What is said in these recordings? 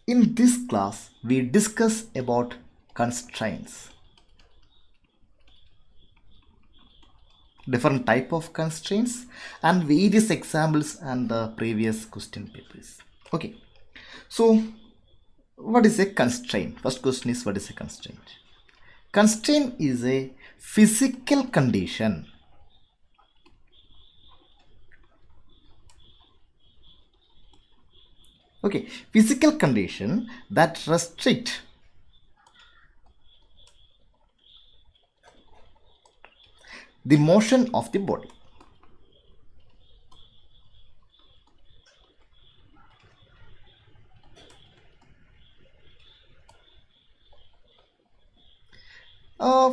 In this class, we discuss about constraints. Different type of constraints and various examples and the previous question papers. Okay. So, what is a constraint? First question is, what is a constraint? Constraint is a physical condition physical condition that restrict the motion of the body.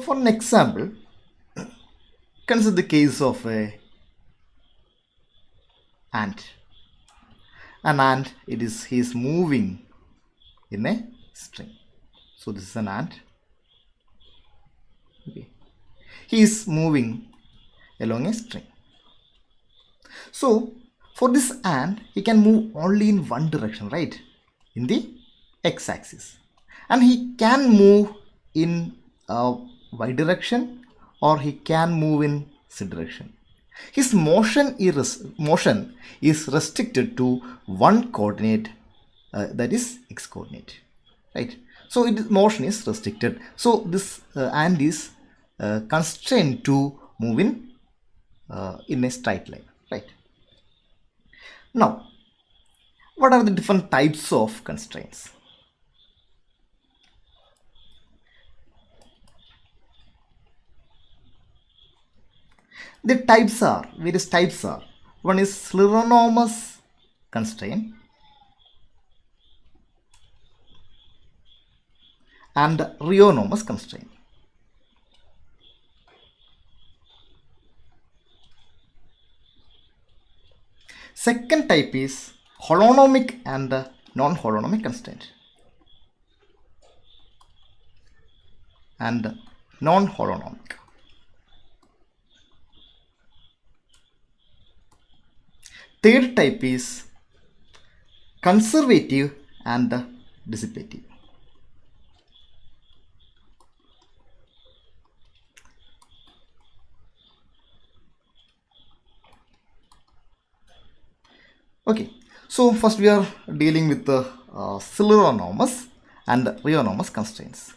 For an example, consider the case of a ant. An ant, he is moving in a string. So this is an ant. Okay. He is moving along a string. So for this ant, he can move only in one direction, right? In the x-axis. And he can move in y direction, or he can move in z direction. His motion is restricted to one coordinate, that is x coordinate, right? So motion is restricted. So this ant is constrained to move in a straight line, right? Now, what are the different types of constraints? The various types are, one is Rheonomous constraint and Rheonomous constraint. Second type is holonomic and non-holonomic constraint and non-holonomic. Third type is conservative and dissipative. Okay, so first we are dealing with the Rheonomous and Rheonomous constraints.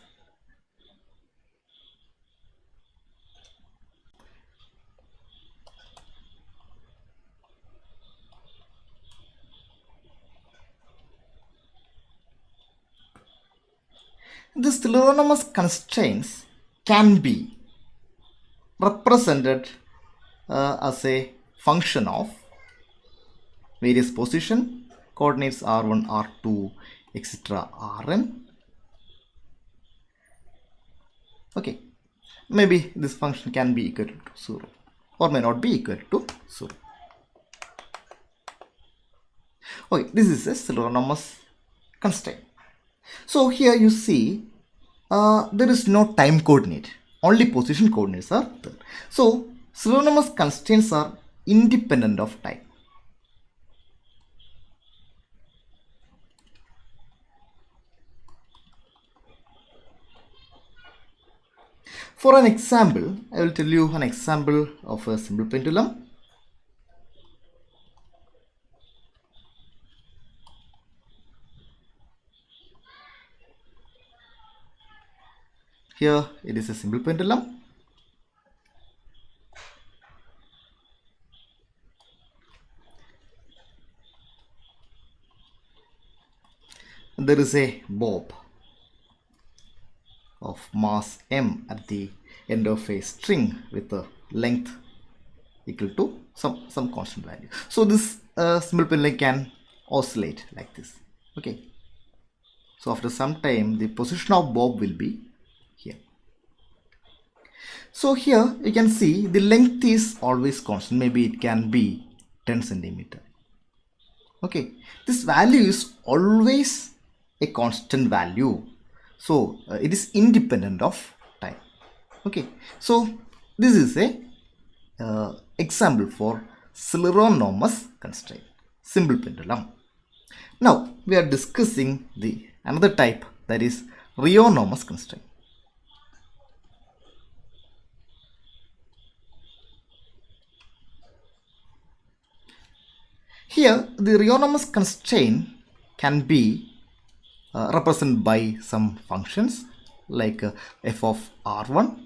These Rheonomous constraints can be represented as a function of various position coordinates r1, r2, etc. rn. Okay, maybe this function can be equal to 0 or may not be equal to 0. Okay, this is a Rheonomous constraint. So here you see there is no time coordinate, only position coordinates are there. So Rheonomous constraints are independent of time. For an example, I will tell you an example of a simple pendulum. Here it is a simple pendulum. There is a bob of mass m at the end of a string with a length equal to some constant value. So this simple pendulum can oscillate like this. Okay. So after some time the position of bob will be here. So here you can see the length is always constant. Maybe it can be 10 centimeter. Okay. This value is always a constant value. So it is independent of time. Okay, so this is a example for Rheonomous constraint, simple pendulum. Now we are discussing the another type, that is Rheonomous constraint. Here the Rheonomous constraint can be represented by some functions like f of r1,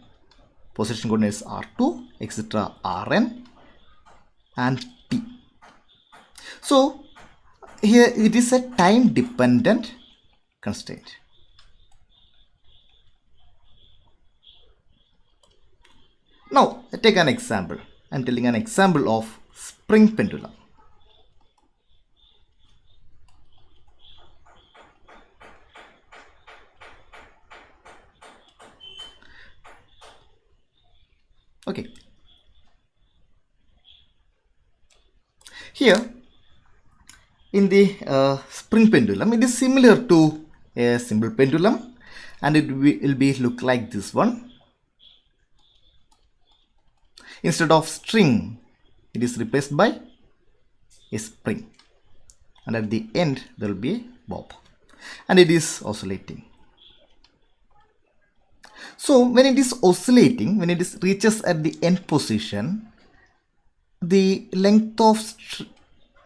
position coordinates r2, etc. rn and t. So here it is a time dependent constraint. Now take an example. I am telling an example of spring pendulum. Okay. Here in the spring pendulum, it is similar to a simple pendulum, and it will be look like this one. Instead of string, it is replaced by a spring, and at the end there will be a bob, and it is oscillating. So when it is oscillating, when it reaches at the end position, the length of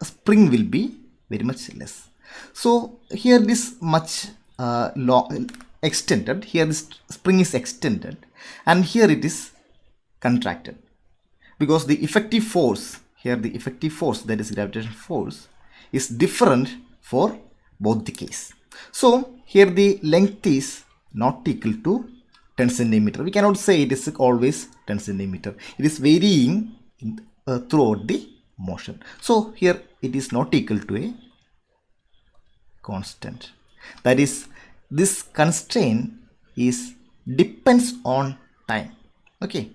spring will be very much less. So here it is much long extended. Here this spring is extended, and here it is contracted, because the effective force here, the effective force, that is gravitational force, is different for both the case. So here the length is not equal to 10 centimeter. We cannot say it is always 10 centimeter. It is varying throughout the motion. So here it is not equal to a constant. That is, this constraint is depends on time. Okay.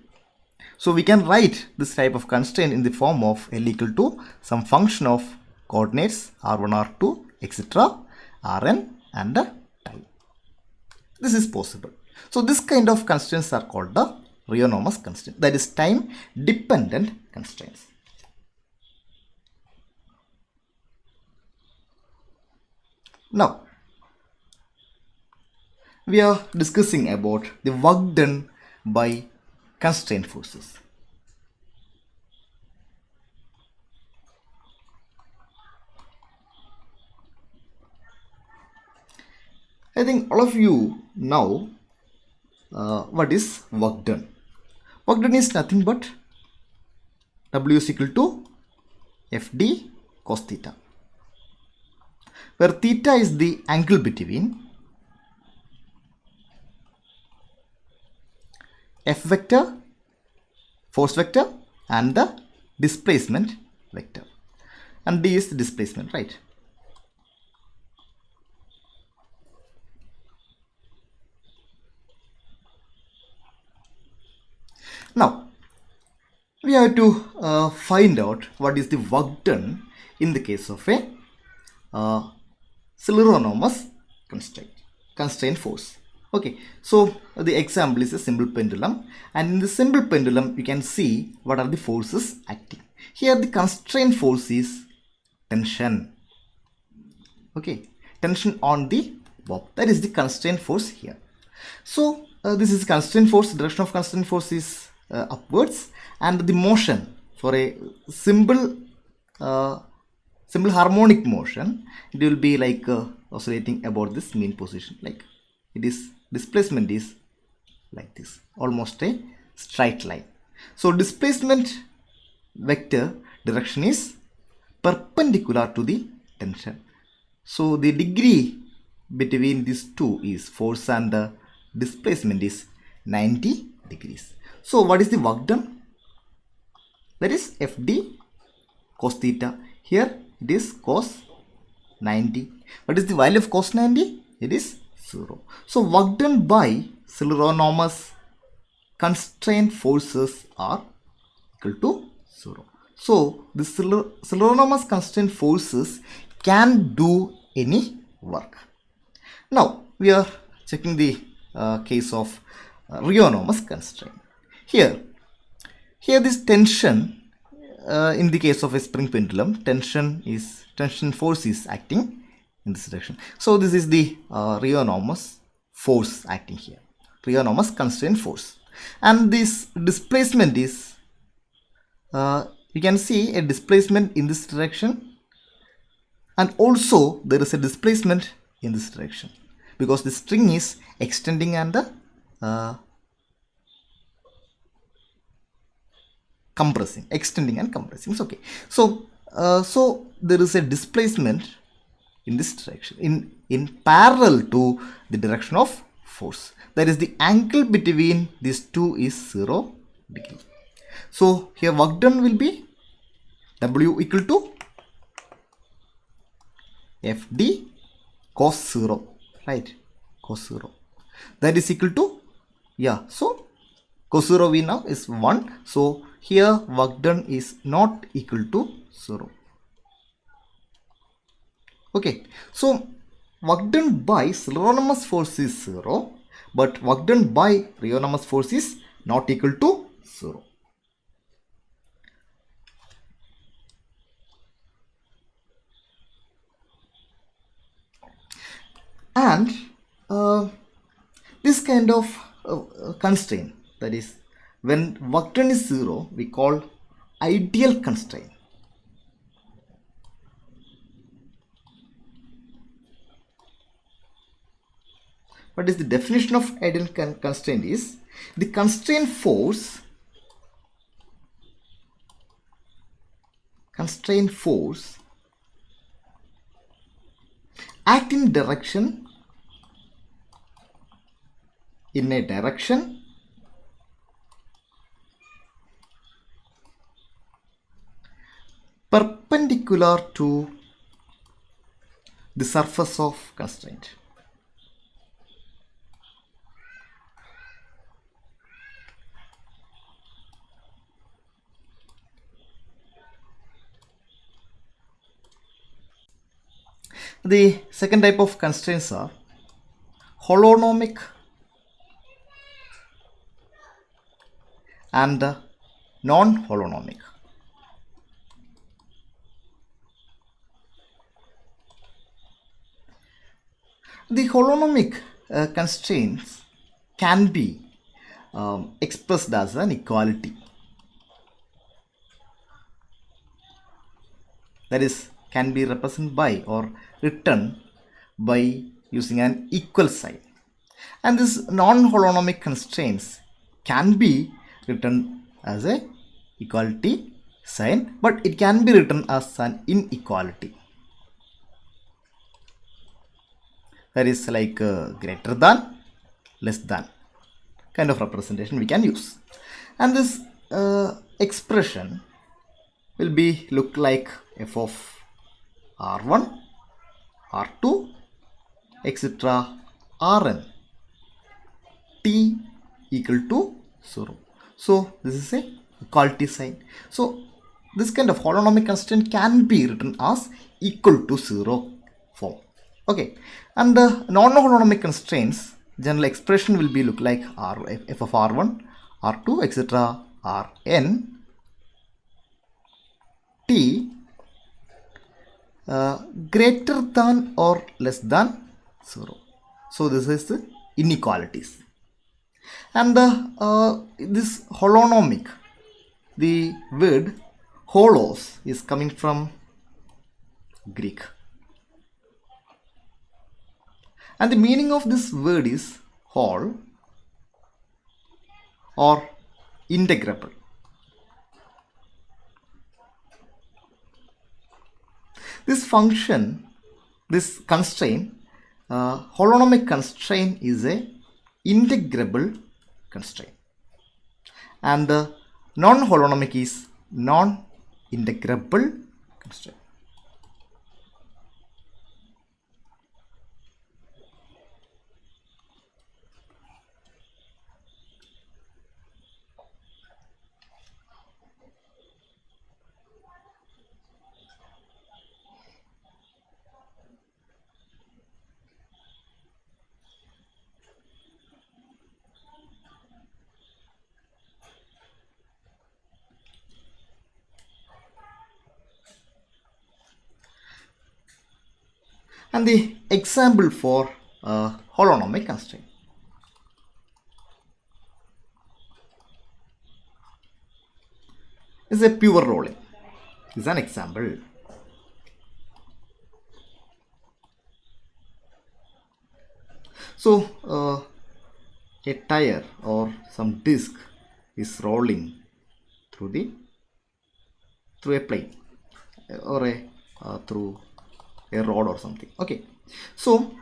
So we can write this type of constraint in the form of L equal to some function of coordinates r1, r2, etc., rn and time. This is possible. So this kind of constraints are called the Rheonomous constraint, that is time dependent constraints. Now we are discussing about the work done by constraint forces. I think all of you know what is work done. Work done is nothing but W is equal to Fd cos theta, where theta is the angle between F vector, force vector, and the displacement vector, and D is the displacement, right? Now we have to find out what is the work done in the case of a Rheonomous constraint force. Okay, so the example is a simple pendulum, and in the simple pendulum you can see what are the forces acting. Here the constraint force is tension. Okay, tension on the bob, that is the constraint force here. So this is constraint force. Direction of constraint force is upwards, and the motion for a simple harmonic motion, it will be like oscillating about this mean position, like it is displacement is like this, almost a straight line. So displacement vector direction is perpendicular to the tension. So the degree between these two is force and the displacement is 90 degrees. So what is the work done? That is Fd cos theta. Here it is cos 90. What is the value of cos 90? It is 0. So work done by Rheonomous constraint forces are equal to 0. So the Rheonomous constraint forces can do any work. Now we are checking the case of Rheonomous constraint. Here this tension, in the case of a spring pendulum, tension force is acting in this direction. So this is the Rheonomous force acting here, Rheonomous constraint force. And this displacement is, you can see a displacement in this direction, and also there is a displacement in this direction because the string is extending and compressing, extending and compressing. It's okay. So so there is a displacement in this direction in parallel to the direction of force. That is, the angle between these two is 0 degree. So here work done will be W equal to FD cos 0, right? Cos 0. That is equal to, yeah, so cos 0 we know is 1. So here work done is not equal to 0. Okay, so work done by Rheonomous force is 0, but work done by Rheonomous force is not equal to 0. And this kind of constraint, that is, when work done is 0, we call ideal constraint. What is the definition of ideal constraint? Is the constraint force act in a direction perpendicular to the surface of constraint. The second type of constraints are holonomic and non-holonomic. The holonomic constraints can be expressed as an equality. That is, can be represented by or written by using an equal sign. And this non-holonomic constraints can be written as a equality sign, but it can be written as an inequality. That is like greater than, less than kind of representation we can use. And this expression will be look like f of r1, r2, etc. rn t equal to 0. So this is a equality sign. So this kind of holonomic constraint can be written as equal to 0 form. Okay, and the non-holonomic constraints general expression will be look like f of r1, r2, etc. rn t greater than or less than 0. So this is the inequalities. And this holonomic, the word holos is coming from Greek, and the meaning of this word is whole or integrable. This function, this constraint, holonomic constraint is a integrable constraint, and the non-holonomic is non-integrable constraint. And the example for holonomic constraint is a pure rolling. This is an example. So a tire or some disc is rolling through a plane or through a rod or something. Okay, so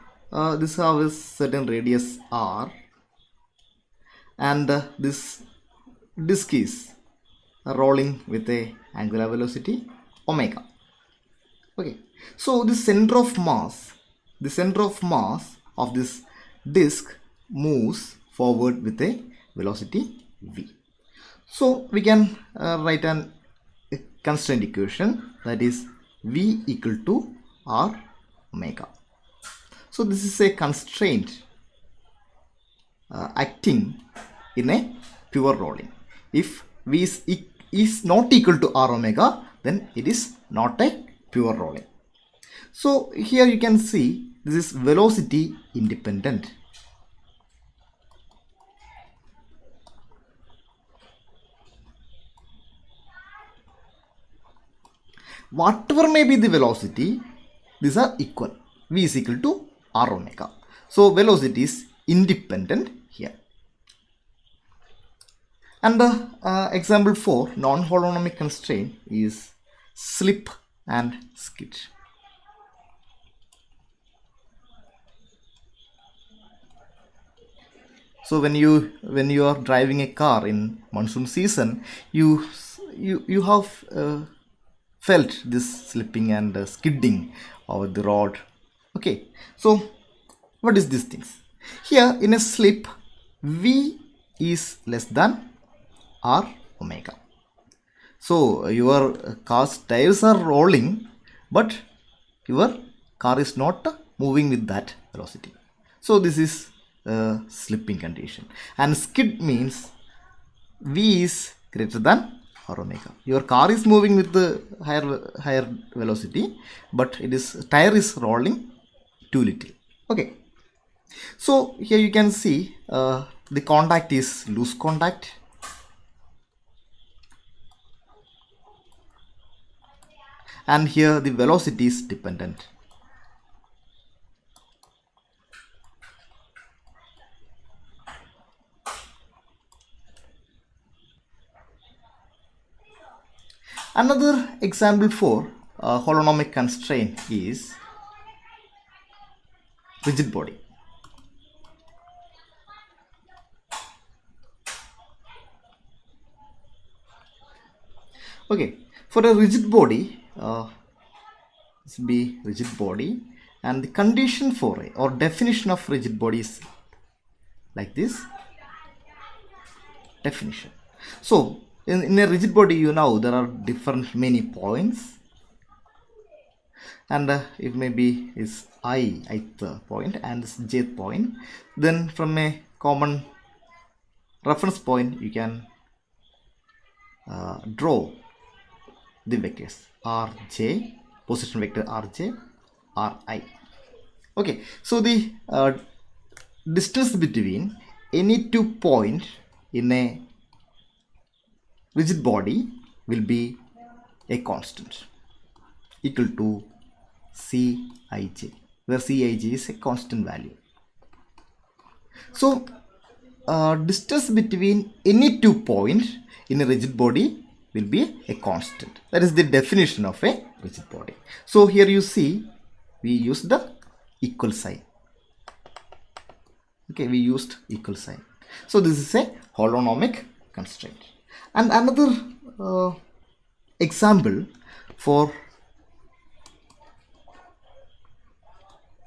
this has a certain radius r, and this disc is rolling with a angular velocity omega. Okay, so the center of mass of this disk moves forward with a velocity v. So we can write a constraint equation, that is v equal to r omega. So this is a constraint acting in a pure rolling. If v is not equal to r omega, then it is not a pure rolling. So here you can see this is velocity independent. Whatever may be the velocity, these are equal. V is equal to r omega. So velocity is independent here. And the example for non-holonomic constraint is slip and skid. So when you are driving a car in monsoon season, you have felt this slipping and skidding over the road. Okay, so what is these things? Here in a slip, V is less than r omega. So your car's tires are rolling, but your car is not moving with that velocity. So this is a slipping condition. And skid means V is greater than r omega. Your car is moving with the higher velocity, but tire is rolling too little. Okay. So here you can see the contact is loose contact. And here the velocity is dependent. Another example for holonomic constraint is rigid body. Okay, for a rigid body, this be rigid body, and the condition for or definition of rigid body is like this definition. So in a rigid body, you know, there are different many points, and if maybe is ith point and this jth point, then from a common reference point you can draw the vectors rj, position vector rj, ri. Okay, so the distance between any 2 points in a rigid body will be a constant equal to Cij, where Cij is a constant value. So distance between any 2 points in a rigid body will be a constant. That is the definition of a rigid body. So here you see we use the equal sign. Okay, we used equal sign. So this is a holonomic constraint. And another example for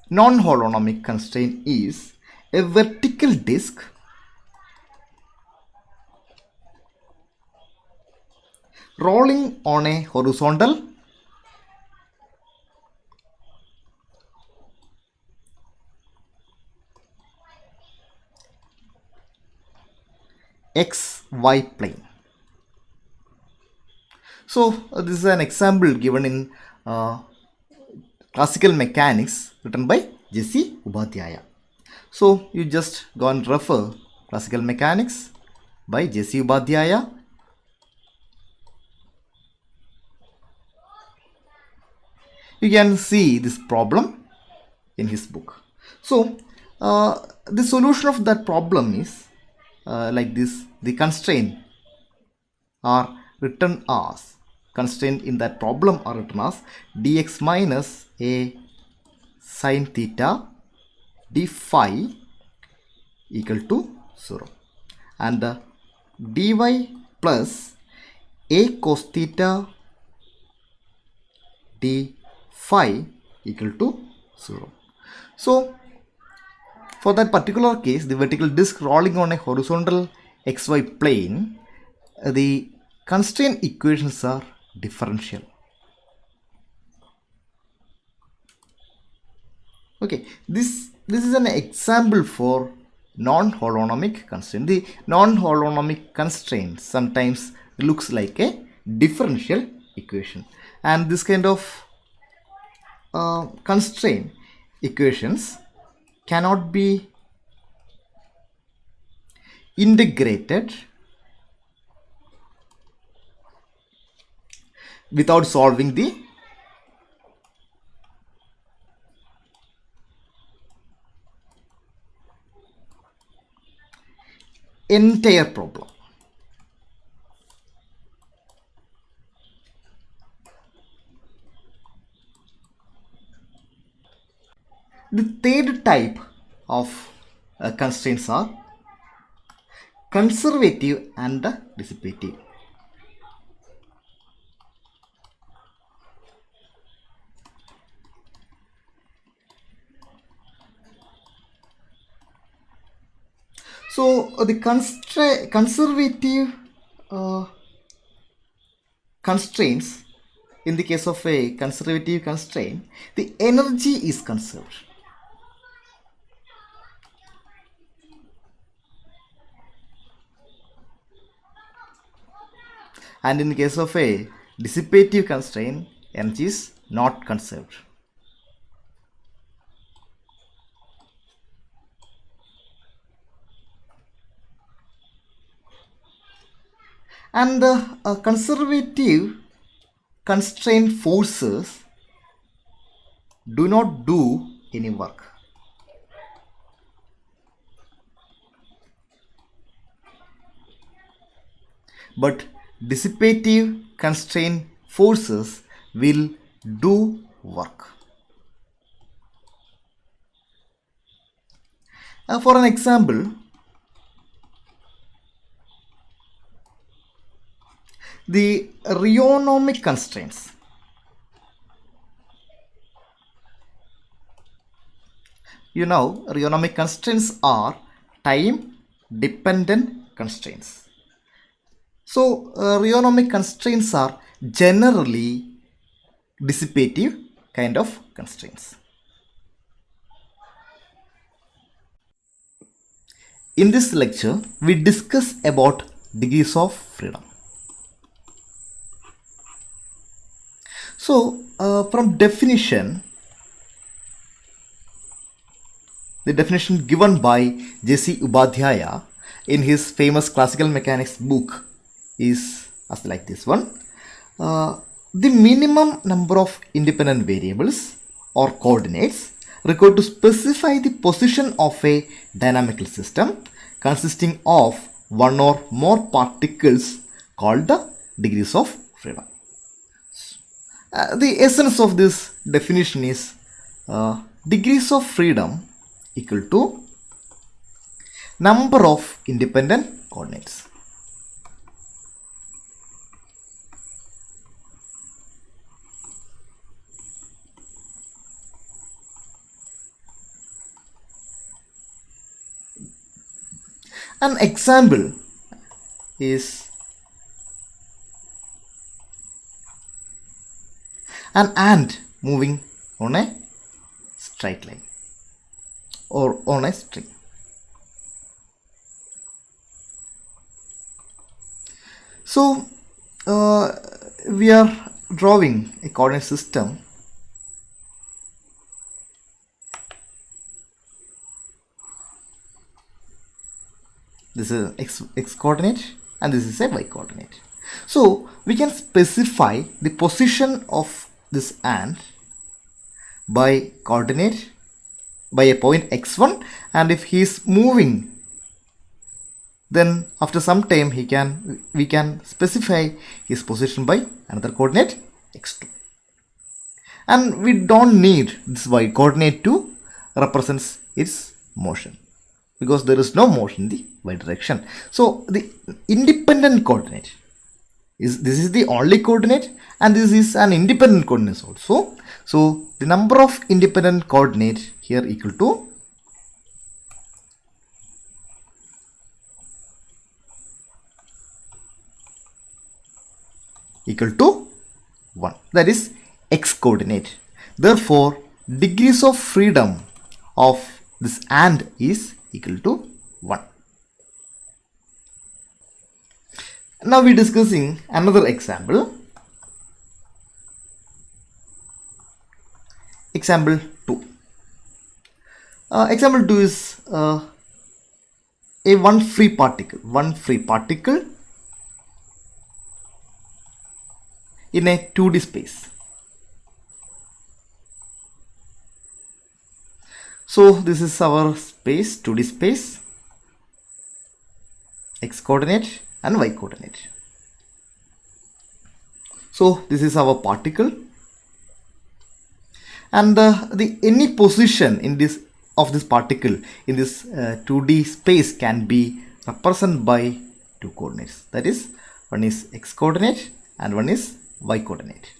non-holonomic constraint is a vertical disk rolling on a horizontal xy plane. So this is an example given in classical mechanics written by J.C. Upadhyaya. So you just go and refer classical mechanics by J.C. Upadhyaya. You can see this problem in his book. So the solution of that problem is like this. The constraint are written as, constraint in that problem are written as dx minus a sine theta d phi equal to 0, and dy plus a cos theta d phi equal to 0. So for that particular case, the vertical disk rolling on a horizontal xy plane, the constraint equations are differential. Okay, this is an example for non-holonomic constraint. The non-holonomic constraint sometimes looks like a differential equation, and this kind of constraint equations cannot be integrated without solving the entire problem. The third type of constraints are conservative and dissipative. So the conservative constraints, in the case of a conservative constraint, the energy is conserved. And in the case of a dissipative constraint, energy is not conserved. And the conservative constraint forces do not do any work. But dissipative constraint forces will do work. For an example, the Rheonomic constraints. You know, Rheonomic constraints are time dependent constraints. So Rheonomic constraints are generally dissipative kind of constraints. In this lecture, we discuss about degrees of freedom. So from definition, the definition given by J.C. Upadhyaya in his famous classical mechanics book is as like this one. The minimum number of independent variables or coordinates required to specify the position of a dynamical system consisting of one or more particles called the degrees of freedom. The essence of this definition is degrees of freedom equal to number of independent coordinates. An example is an ant moving on a straight line or on a string. So we are drawing a coordinate system This is x coordinate and this is a y coordinate. So we can specify the position of this ant by coordinate by a point x1, and if he is moving, then after some time we can specify his position by another coordinate x2, and we don't need this y coordinate to represent its motion because there is no motion in the y direction. So the independent coordinate is, this is the only coordinate and this is an independent coordinate also. So the number of independent coordinates here equal to equal to 1, that is x coordinate. Therefore degrees of freedom of this ant is equal to 1. Now we are discussing another example. Example 2. Example 2 is a one free particle in a 2D space. So this is our space, 2D space, x coordinate and y coordinate. So this is our particle, and the any position in this of this particle in this 2D space can be represented by two coordinates, that is, one is x coordinate and one is y coordinate.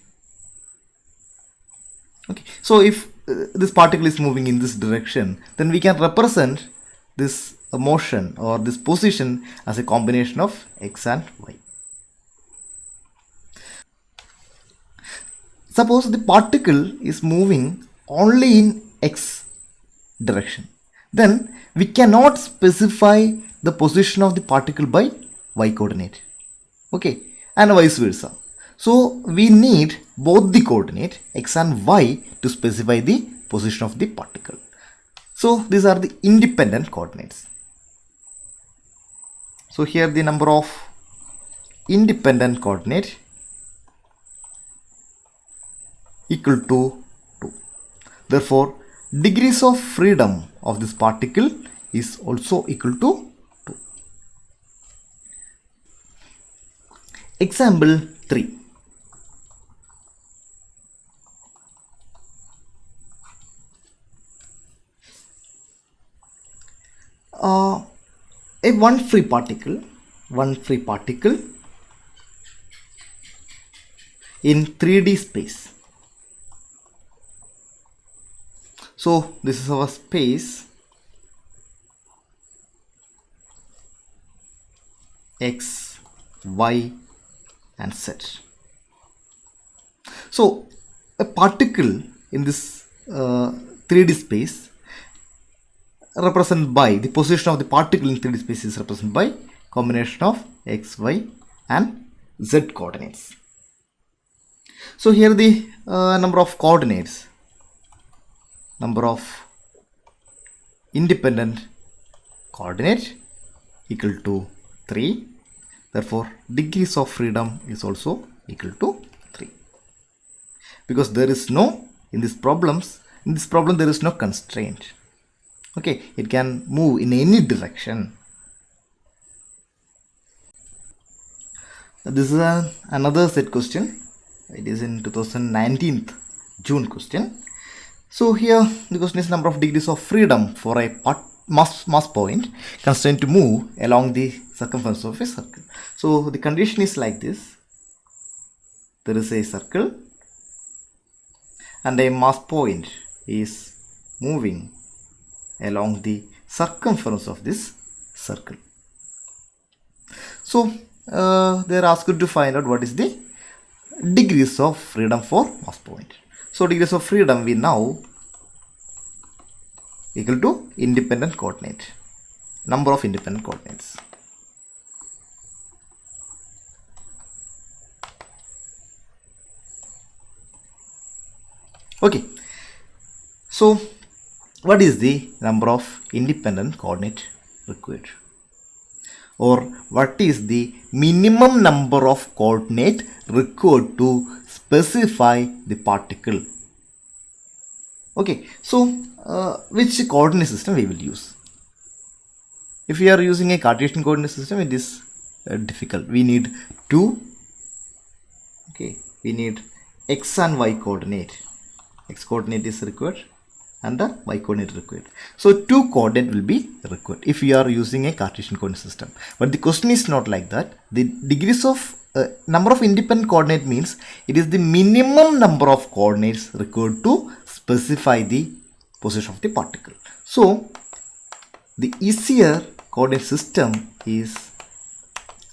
Okay, so if this particle is moving in this direction, then we can represent this motion or this position as a combination of x and y. Suppose the particle is moving only in x direction, then we cannot specify the position of the particle by y coordinate. Okay, and vice versa. So we need both the coordinate x and y to specify the position of the particle. So these are the independent coordinates. So here the number of independent coordinate equal to 2. Therefore degrees of freedom of this particle is also equal to 2. Example 3. A one free particle in 3D space. So this is our space x, y and z. So a particle in this 3D space represented by the position of the particle in 3D space is represented by combination of x, y and z coordinates. So here the number of coordinates, number of independent coordinate equal to 3. Therefore degrees of freedom is also equal to 3, because there is no, in this problem there is no constraint. Okay, it can move in any direction. This is another set question. It is in 2019 June question. So here the question is number of degrees of freedom for a mass point constrained to move along the circumference of a circle. So the condition is like this: there is a circle and a mass point is moving along the circumference of this circle. So they are asked to find out what is the degrees of freedom for mass point. So degrees of freedom we now equal to independent coordinate, number of independent coordinates. Okay, so what is the number of independent coordinate required? or what is the minimum number of coordinate required to specify the particle. Okay, so which coordinate system we will use? If we are using a Cartesian coordinate system, it is difficult. We need two. Okay, we need x and y coordinate. X coordinate is required and the y coordinate required. So two coordinate will be required if you are using a Cartesian coordinate system. But the question is not like that. The degrees of number of independent coordinate means it is the minimum number of coordinates required to specify the position of the particle. So the easier coordinate system is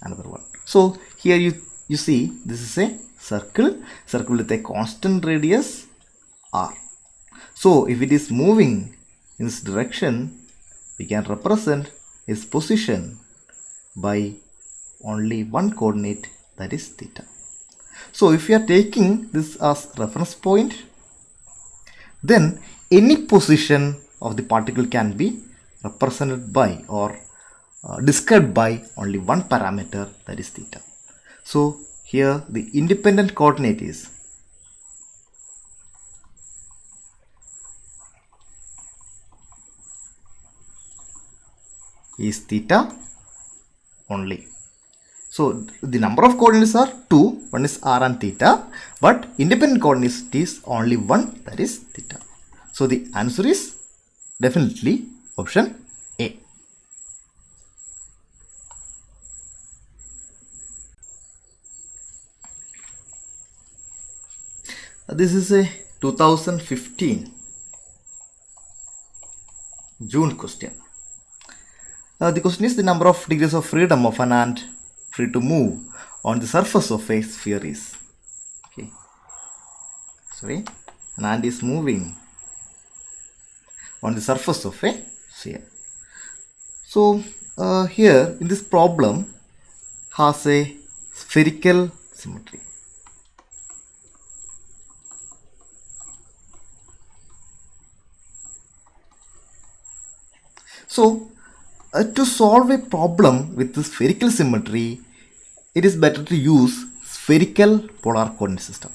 another one. So here you see this is a circle with a constant radius r. So if it is moving in this direction, we can represent its position by only one coordinate, that is theta. So if we are taking this as reference point, then any position of the particle can be represented by or described by only one parameter, that is theta. So here the independent coordinate is theta only. So the number of coordinates are 2, one is r and theta, but independent coordinate is only one, that is theta. So the answer is definitely option A. This is a 2015 June question. The question is the number of degrees of freedom of an ant free to move on the surface of a sphere is. Okay. Sorry, an ant is moving on the surface of a sphere. So here in this problem has a spherical symmetry. So to solve a problem with the spherical symmetry, it is better to use spherical polar coordinate system.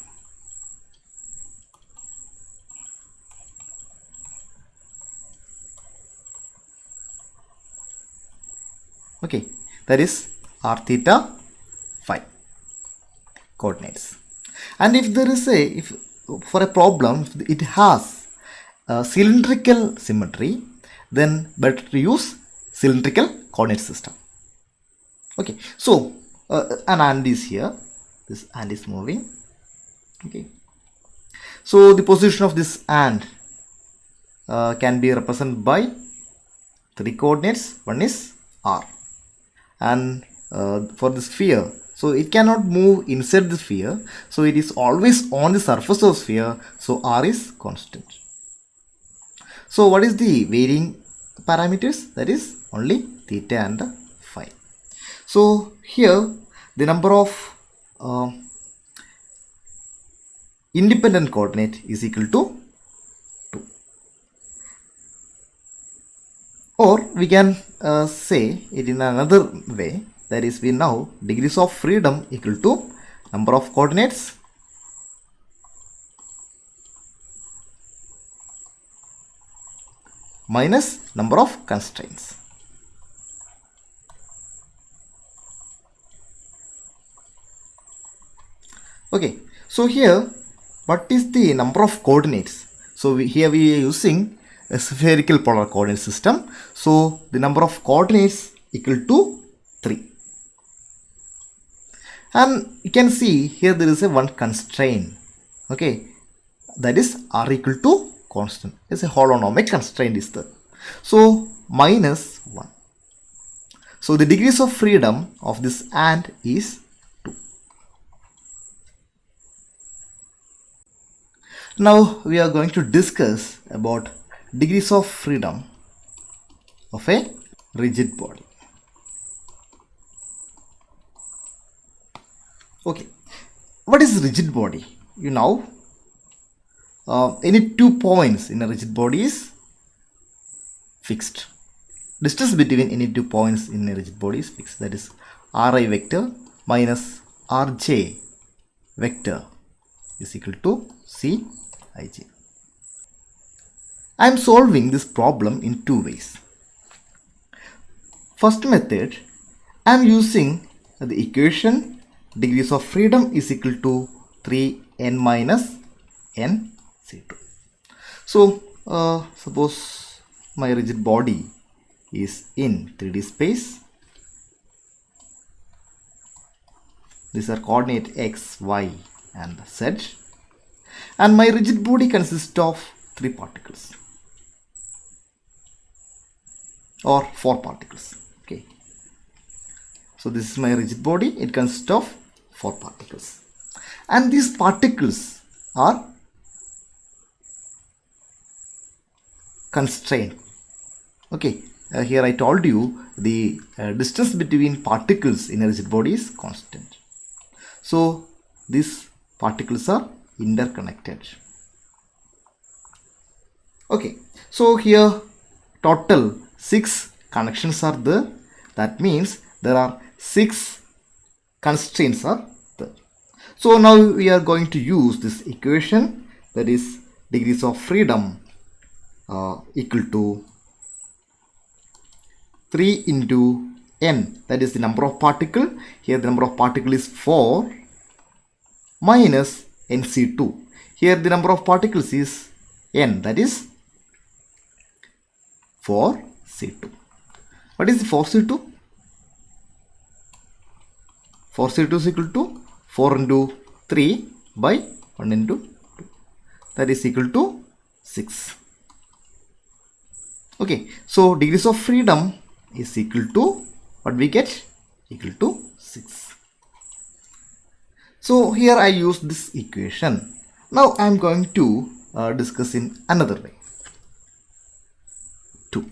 Okay, that is r theta phi coordinates. And if there is for a problem, if it has a cylindrical symmetry, then better to use cylindrical coordinate system. Okay, so an ant is here, this ant is moving. Okay, so the position of this ant can be represented by three coordinates. One is r, and for the sphere, so it cannot move inside the sphere, so it is always on the surface of the sphere, so r is constant. So what is the varying parameters? That is only theta and phi. So here the number of independent coordinate is equal to 2. Or we can say it in another way, that is we now degrees of freedom equal to number of coordinates minus number of constraints. Okay, so here what is the number of coordinates? So here we are using a spherical polar coordinate system. So the number of coordinates equal to 3. And you can see here there is a one constraint. Okay, that is r equal to constant. It's a holonomic constraint is there. So minus 1. So the degrees of freedom of this ant is 2. Now we are going to discuss about degrees of freedom of a rigid body. Okay, what is rigid body? You know, any 2 points in a rigid body is fixed. distance between any two points in a rigid body is fixed. That is Ri vector minus Rj vector is equal to Cij. I am solving this problem in two ways. First method, I am using the equation degrees of freedom is equal to 3n minus n C2. So suppose my rigid body is in 3D space. These are coordinate x, y and z, and my rigid body consists of 3 particles or 4 particles. Okay, so this is my rigid body. It consists of 4 particles, and these particles are constrained. Okay, here I told you the distance between particles in a rigid body is constant. So these particles are interconnected. Okay, so here total 6 connections are there. That means there are 6 constraints are there. So now we are going to use this equation, that is degrees of freedom equal to 3 into n, that is the number of particle. Here the number of particle is 4 minus nc2. Here the number of particles is n, that is 4c2. What is the 4c2? 4c2 is equal to 4 into 3 by 1 into 2. That is equal to 6. Okay, so degrees of freedom is equal to what we get? Equal to 6. So here I use this equation. Now I am going to discuss in another way. 2.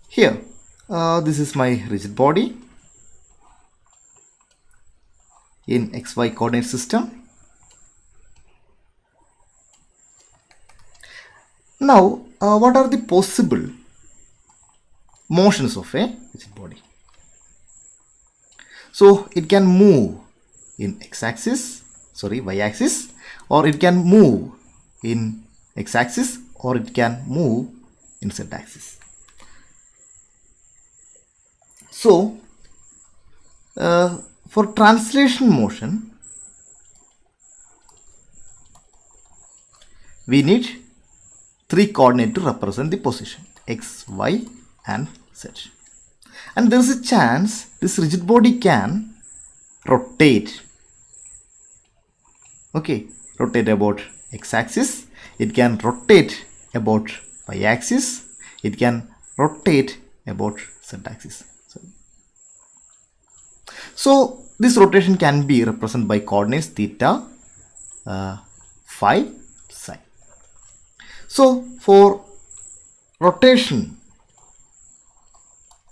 Here this is my rigid body in xy coordinate system. Now what are the possible motions of a rigid body? So it can move in y-axis, or it can move in x-axis, or it can move in z-axis. So for translation motion, we need 3 coordinates to represent the position x, y and z. And there is a chance this rigid body can rotate. Okay, rotate about x-axis, it can rotate about y-axis, it can rotate about z-axis. So this rotation can be represented by coordinates theta, phi, psi. So for rotation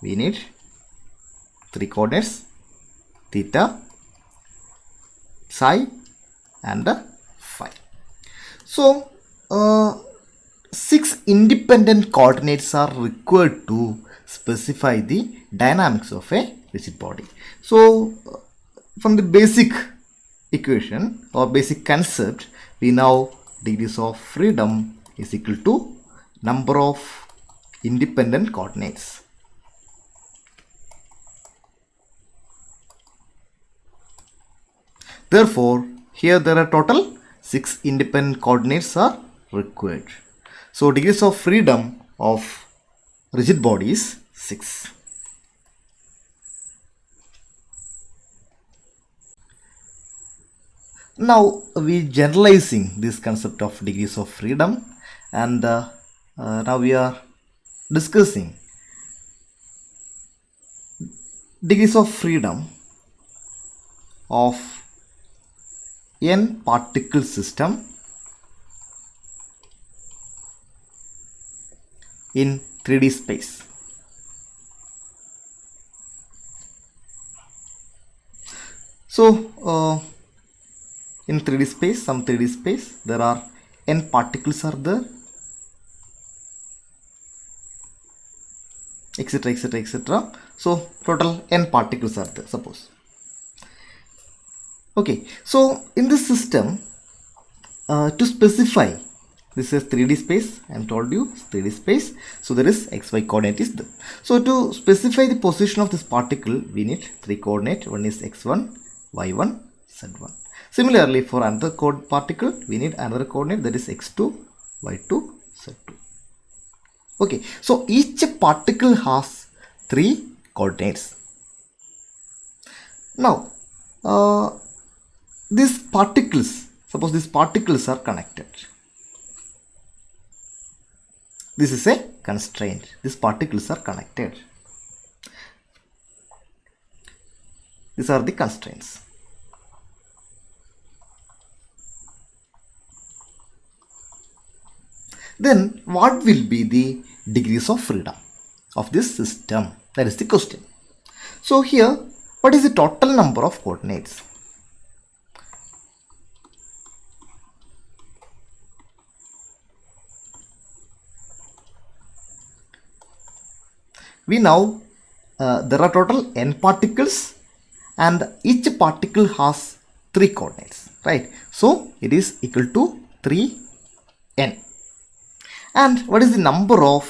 we need 3 coordinates theta, psi and phi. So 6 independent coordinates are required to specify the dynamics of a rigid body. So from the basic equation or basic concept, we know degrees of freedom is equal to number of independent coordinates. Therefore, here there are total 6 independent coordinates are required. So degrees of freedom of rigid body is 6. Now we generalizing this concept of degrees of freedom, and now we are discussing degrees of freedom of n particle system in 3D space. So in 3D space, there are n particles are there, etc, etc, etc. So total n particles are there, suppose. Okay, so in this system, to specify, this is 3D space, I am told you 3D space, so there is xy coordinate is there. So to specify the position of this particle, we need 3 coordinate. One is x1, y1, z1. Similarly, for another particle, we need another coordinate, that is x2, y2, z2. Okay, so each particle has 3 coordinates. Now these particles, suppose these particles are connected. This is a constraint. These particles are connected. These are the constraints. Then what will be the degrees of freedom of this system? That is the question. So here, what is the total number of coordinates? We know there are total n particles and each particle has 3 coordinates, right? So it is equal to 3n. And what is the number of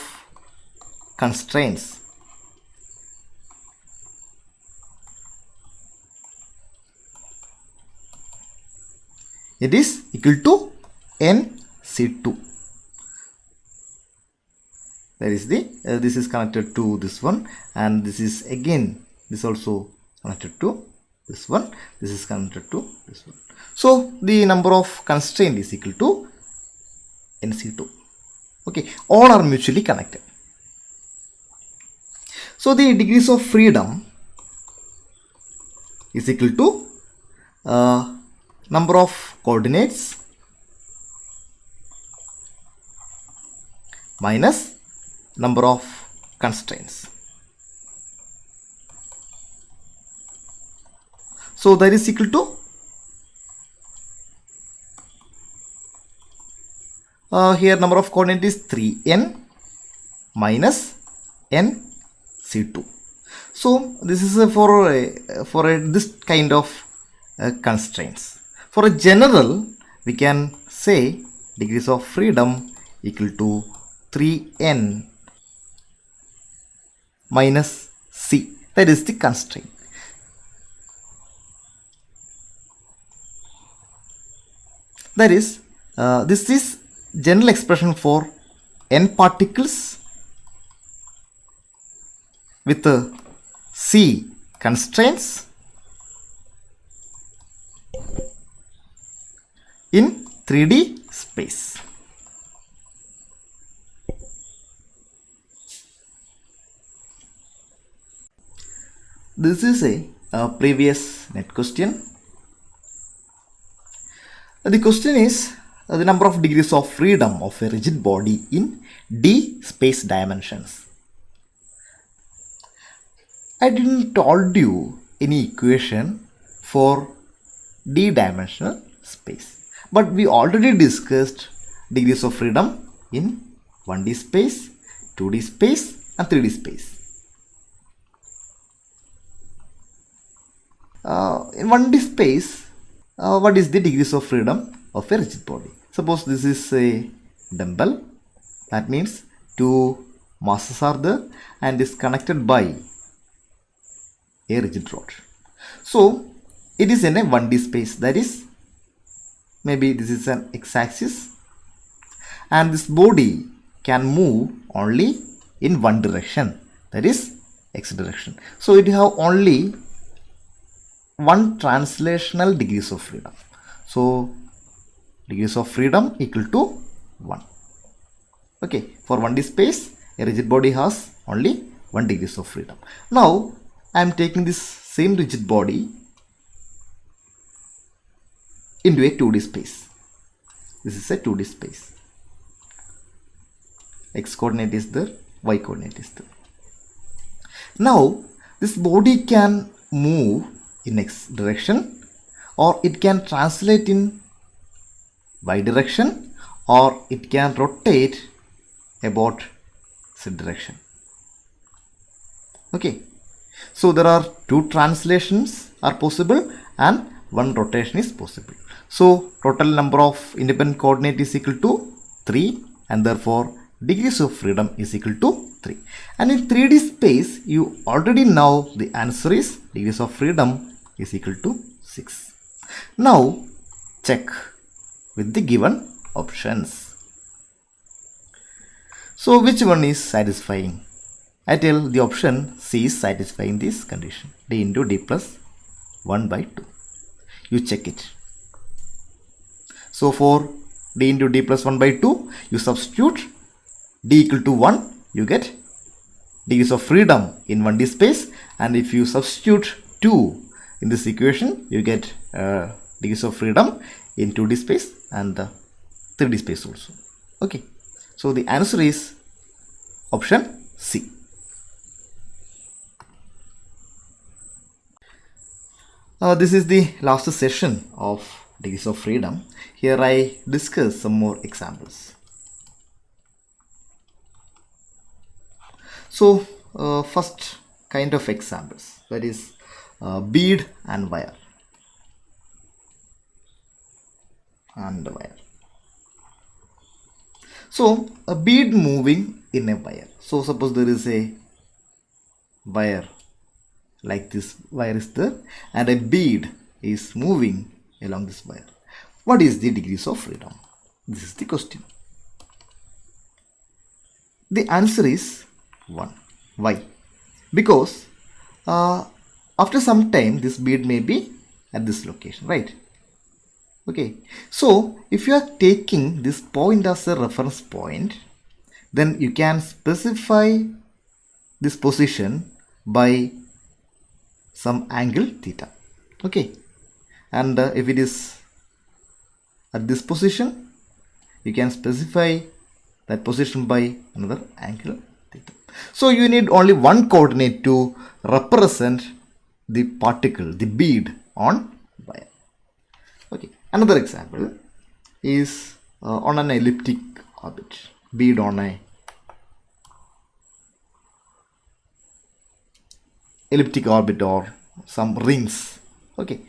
constraints? It is equal to nc2. That is the this is connected to this one, and this is again, this also connected to this one, this is connected to this one. So the number of constraint is equal to nc2. Okay, all are mutually connected. So the degrees of freedom is equal to number of coordinates minus number of constraints. So that is equal to here number of coordinate is 3n minus nc2. So this is for this kind of constraints. For a general, we can say degrees of freedom equal to 3n minus c. That is the constraint. That is, this is general expression for n particles with c constraints in 3D space. This is a previous net question. The question is the number of degrees of freedom of a rigid body in d space dimensions. I didn't told you any equation for d dimensional space, but we already discussed degrees of freedom in 1D space, 2D space and 3D space. In 1D space, what is the degrees of freedom of a rigid body? Suppose this is a dumbbell. That means 2 masses are there and is connected by a rigid rod. So it is in a 1D space. That is, maybe this is an x-axis and this body can move only in one direction, that is x direction. So it have only one translational degrees of freedom. So degrees of freedom equal to 1. Okay, for 1D space, a rigid body has only 1 degrees of freedom. Now I am taking this same rigid body into a 2D space. This is a 2D space. X coordinate is there, y coordinate is there. Now this body can move in x direction, or it can translate in y direction, or it can rotate about z direction. Okay, so there are two translations are possible and one rotation is possible. So total number of independent coordinate is equal to 3, and therefore degrees of freedom is equal to 3. And in 3D space, you already know the answer is degrees of freedom is equal to 6. Now check with the given options. So which one is satisfying? I tell the option C is satisfying this condition, d into d plus 1 by 2. You check it. So for d into d plus 1 by 2, you substitute d equal to 1, you get degrees of freedom in 1D space, and if you substitute 2 in this equation, you get degrees of freedom in 2D space and 3D space also. Okay, so the answer is option C. This is the last session of degrees of freedom. Here I discuss some more examples. So first kind of examples, that is bead and wire. So a bead moving in a wire. So suppose there is a wire like this, wire is there, and a bead is moving along this wire. What is the degrees of freedom? This is the question. The answer is 1. Why? Because after some time this bead may be at this location, right? Okay, so if you are taking this point as a reference point, then you can specify this position by some angle theta. Okay, and if it is at this position, you can specify that position by another angle theta. So you need only one coordinate to represent the particle, the bead on wire. Okay, another example is on an elliptic orbit, bead on a elliptic orbit or some rings. Okay,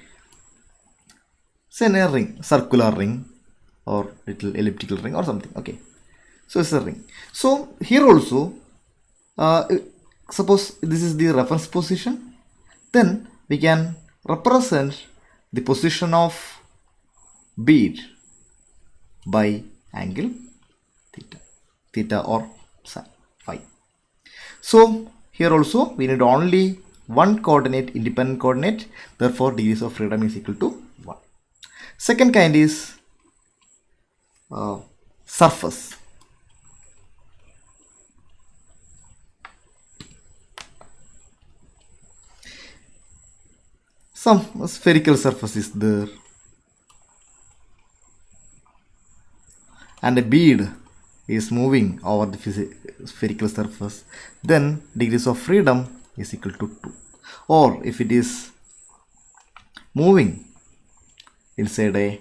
say a ring, circular ring or little elliptical ring or something. Okay, so it's a ring. So here also suppose this is the reference position, then we can represent the position of bead by angle theta or phi. So here also we need only one coordinate, independent coordinate, therefore degrees of freedom is equal to 1. Second kind is surface. Some spherical surface is there and a bead is moving over the spherical surface, then degrees of freedom is equal to 2. Or if it is moving inside a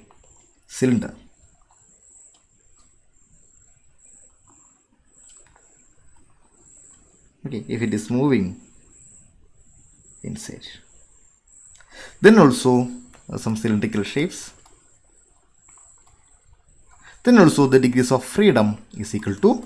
cylinder, okay, if it is moving inside, then also some cylindrical shapes, then also the degrees of freedom is equal to